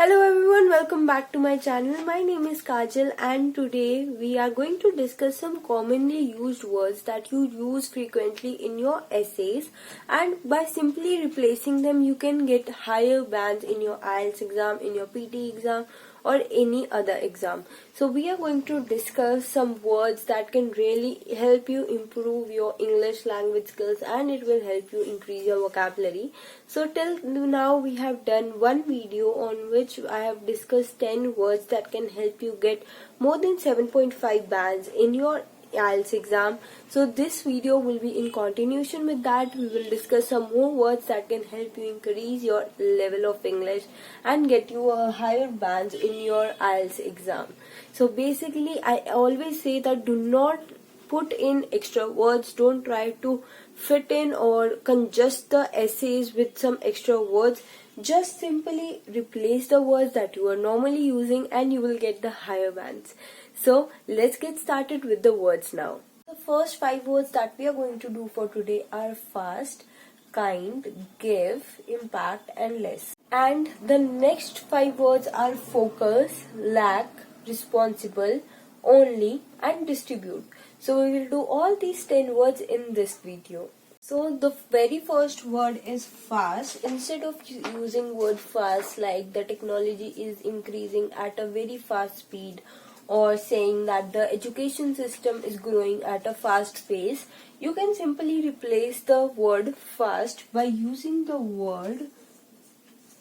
Hello everyone, welcome back to my channel. My name is Kajal and today we are going to discuss some commonly used words that you use frequently in your essays, and by simply replacing them you can get higher bands in your IELTS exam, in your PT exam or any other exam. So we are going to discuss some words that can really help you improve your English language skills, and it will help you increase your vocabulary. So till now we have done one video on which I have discussed 10 words that can help you get more than 7.5 bands in your IELTS exam. So this video will be in continuation with that. We will discuss some more words that can help you increase your level of English and get you a higher bands in your IELTS exam. So basically I always say that do not put in extra words. Don't try to fit in or congest the essays with some extra words. Just simply replace the words that you are normally using and you will get the higher bands. So let's get started with the words now. The first 5 words that we are going to do for today are fast, kind, give, impact and less. And the next 5 words are focus, lack, responsible, only and distribute. So we will do all these 10 words in this video. So the very first word is fast. Instead of using word fast like the technology is increasing at a very fast speed, or saying that the education system is growing at a fast pace, you can simply replace the word fast by using the word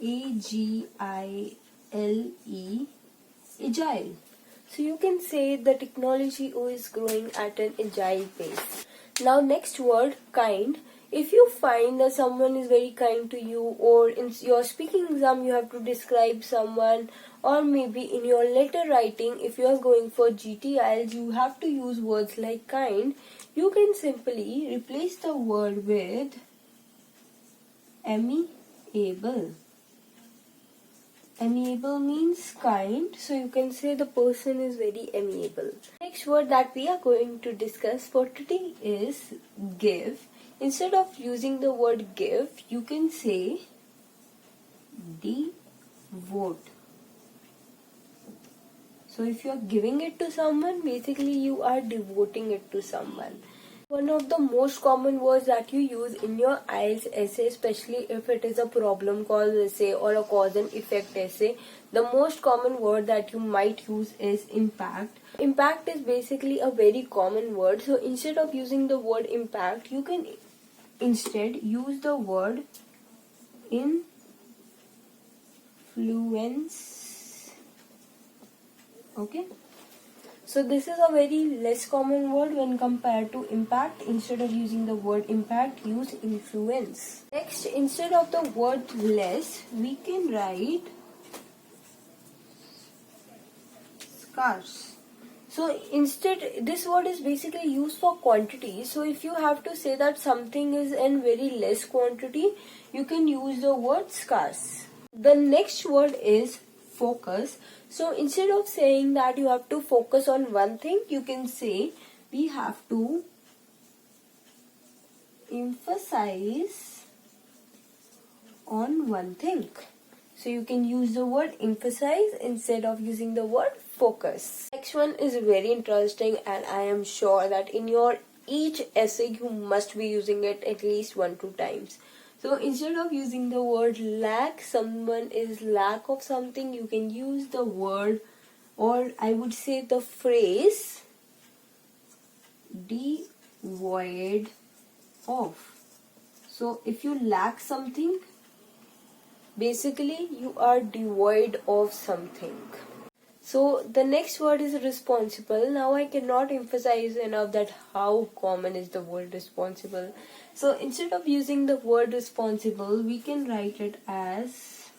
agile, agile. So you can say the technology is growing at an agile pace. Now next word, kind. If you find that someone is very kind to you, or in your speaking exam you have to describe someone, or maybe in your letter writing if you are going for GTIs you have to use words like kind, you can simply replace the word with amiable. Amiable means kind, so you can say the person is very amiable. Next word that we are going to discuss for today is give. Instead of using the word give, you can say devote. So if you are giving it to someone, basically you are devoting it to someone. One of the most common words that you use in your IELTS essay, especially if it is a problem cause essay or a cause and effect essay, the most common word that you might use is impact. Impact is basically a very common word. So instead of using the word impact, you can instead use the word influence. Okay. So this is a very less common word when compared to impact. Instead of using the word impact, use influence. Next, instead of the word less, we can write scarce. So instead, this word is basically used for quantity. So if you have to say that something is in very less quantity, you can use the word scarce. The next word is focus. So instead of saying that you have to focus on one thing, you can say we have to emphasize on one thing. So you can use the word emphasize instead of using the word focus. Next one is very interesting, and I am sure that in your each essay you must be using it at least 1-2 times. So instead of using the word lack, someone is lack of something, you can use the word, or I would say the phrase, devoid of. So if you lack something, basically you are devoid of something. So the next word is responsible. Now I cannot emphasize enough that how common is the word responsible. So instead of using the word responsible, we can write it as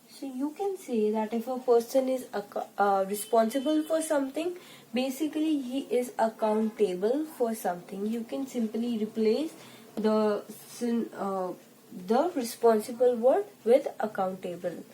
so you can say that if a person is responsible for something, basically he is accountable for something. You can simply replace the responsible word with accountable.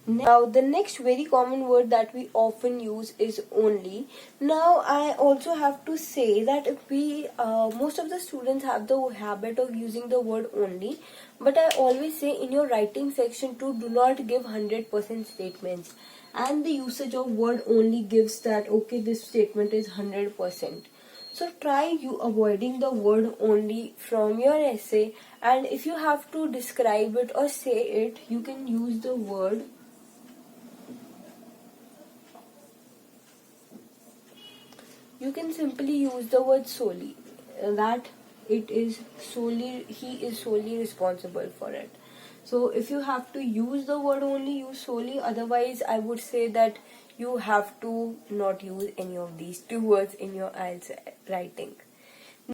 Now the next very common word that we often use is only. Now I also have to say that we most of the students have the habit of using the word only, but I always say in your writing section too, do not give 100% statements, and the usage of word only gives that okay, this statement is 100%. So try you avoiding the word only from your essay, and if you have to describe it or say it, you can use the word you can simply use the word solely, that it is solely, he is solely responsible for it. So if you have to use the word only, use solely. Otherwise I would say that you have to not use any of these two words in your IELTS writing.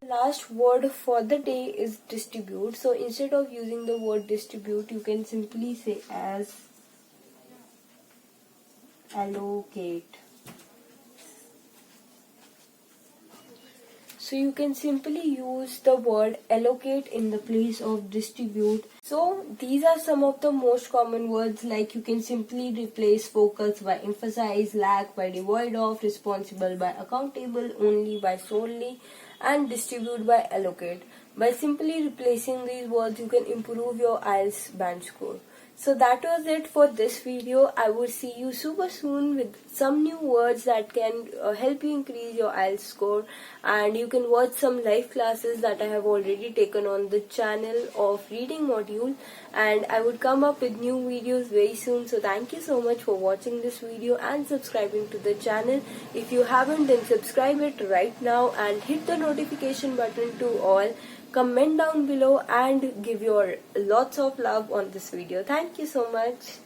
The last word for the day is distribute. So instead of using the word distribute, you can simply say as allocate. So you can simply use the word allocate in the place of distribute. So these are some of the most common words, like you can simply replace focus by emphasize, lack by devoid of, responsible by accountable, only by solely, and distribute by allocate. By simply replacing these words, you can improve your IELTS band score. So that was it for this video. I will see you super soon with some new words that can help you increase your IELTS score, and you can watch some live classes that I have already taken on the channel of reading module, and I would come up with new videos very soon. So thank you so much for watching this video and subscribing to the channel. If you haven't, then subscribe it right now and hit the notification button to all. Comment down below and give your lots of love on this video. Thank you so much.